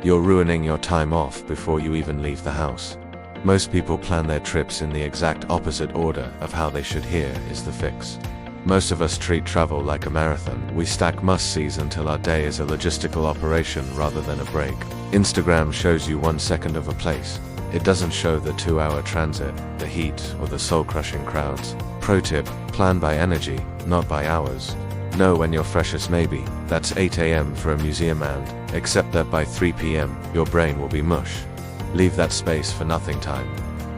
You're ruining your time off before you even leave the house. Most people plan their trips in the exact opposite order of how they should. Here is the fix. Most of us treat travel like a marathon. We stack must-sees until our day is a logistical operation rather than a break. Instagram shows you 1 second of a place. It doesn't show the 2-hour transit, the heat, or the soul-crushing crowds. Pro tip: plan by energy, not by hours. Know when your freshest may be. That's 8 a.m. for a museum, and except that by 3 p.m., your brain will be mush. Leave that space for nothing time.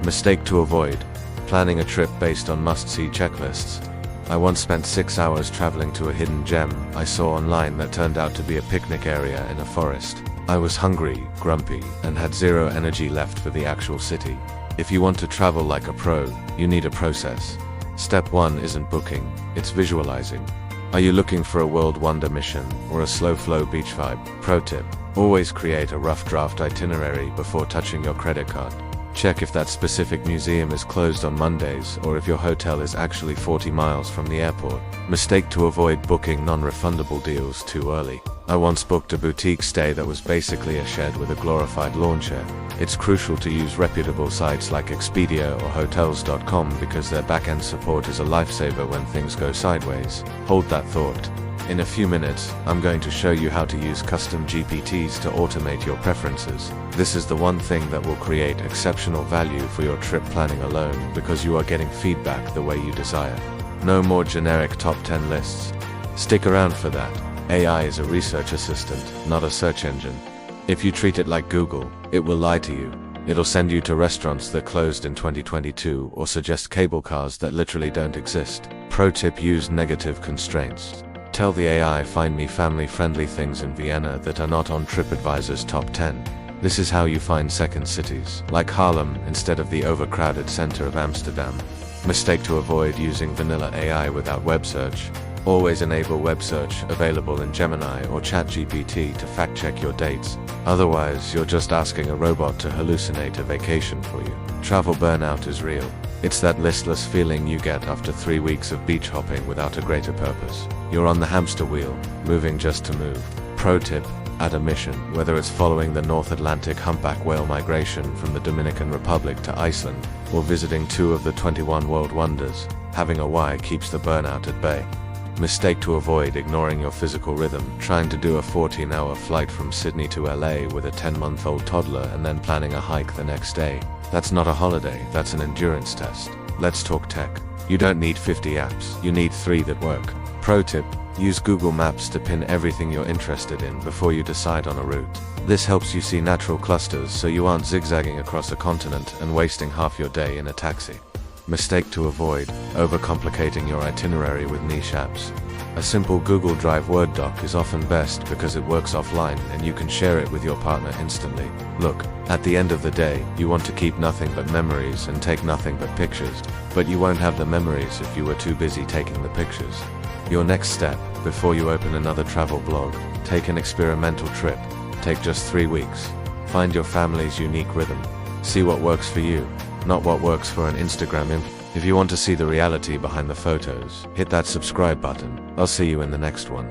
Mistake to avoid: planning a trip based on must-see checklists. I once spent 6 hours traveling to a hidden gem I saw online that turned out to be a picnic area in a forest. I was hungry, grumpy, and had zero energy left for the actual city. If you want to travel like a pro, you need a process. Step 1 isn't booking, it's visualizing. Are you looking for a world wonder mission or a slow flow beach vibe? Pro tip: always create a rough draft itinerary before touching your credit card. Check if that specific museum is closed on Mondays or if your hotel is actually 40 miles from the airport. Mistake to avoid: booking non-refundable deals too early. I once booked a boutique stay that was basically a shed with a glorified lawn chair. It's crucial to use reputable sites like Expedia or Hotels.com because their back-end support is a lifesaver when things go sideways. Hold that thought. In a few minutes, I'm going to show you how to use custom GPTs to automate your preferences. This is the one thing that will create exceptional value for your trip planning alone, because you are getting feedback the way you desire. No more generic top 10 lists. Stick around for that. AI is a research assistant, not a search engine. If you treat it like Google, it will lie to you. It'll send you to restaurants that closed in 2022 or suggest cable cars that literally don't exist. Pro tip: use negative constraints. Tell the AI, find me family-friendly things in Vienna that are not on TripAdvisor's top 10. This is how you find second cities, like Harlem, instead of the overcrowded center of Amsterdam. Mistake to avoid: using vanilla AI without web search. Always enable web search, available in Gemini or ChatGPT, to fact-check your dates. Otherwise, you're just asking a robot to hallucinate a vacation for you. Travel burnout is real. It's that listless feeling you get after 3 weeks of beach hopping without a greater purpose. You're on the hamster wheel, moving just to move. Pro tip: add a mission. Whether it's following the North Atlantic humpback whale migration from the Dominican Republic to Iceland, or visiting 2 of the 21 world wonders, having a why keeps the burnout at bay. Mistake to avoid: ignoring your physical rhythm, trying to do a 14-hour flight from Sydney to LA with a 10-month-old toddler and then planning a hike the next day. That's not a holiday, that's an endurance test. Let's talk tech. You don't need 50 apps, you need 3 that work. Pro tip: use Google Maps to pin everything you're interested in before you decide on a route. This helps you see natural clusters so you aren't zigzagging across a continent and wasting half your day in a taxi. Mistake to avoid: overcomplicating your itinerary with niche apps. A simple Google Drive Word doc is often best because it works offline and you can share it with your partner instantly. Look, at the end of the day, you want to keep nothing but memories and take nothing but pictures, but you won't have the memories if you were too busy taking the pictures. Your next step, before you open another travel blog: take an experimental trip. Take just 3 weeks. Find your family's unique rhythm. See what works for you, not what works for an Instagram influencer. If you want to see the reality behind the photos, hit that subscribe button. I'll see you in the next one.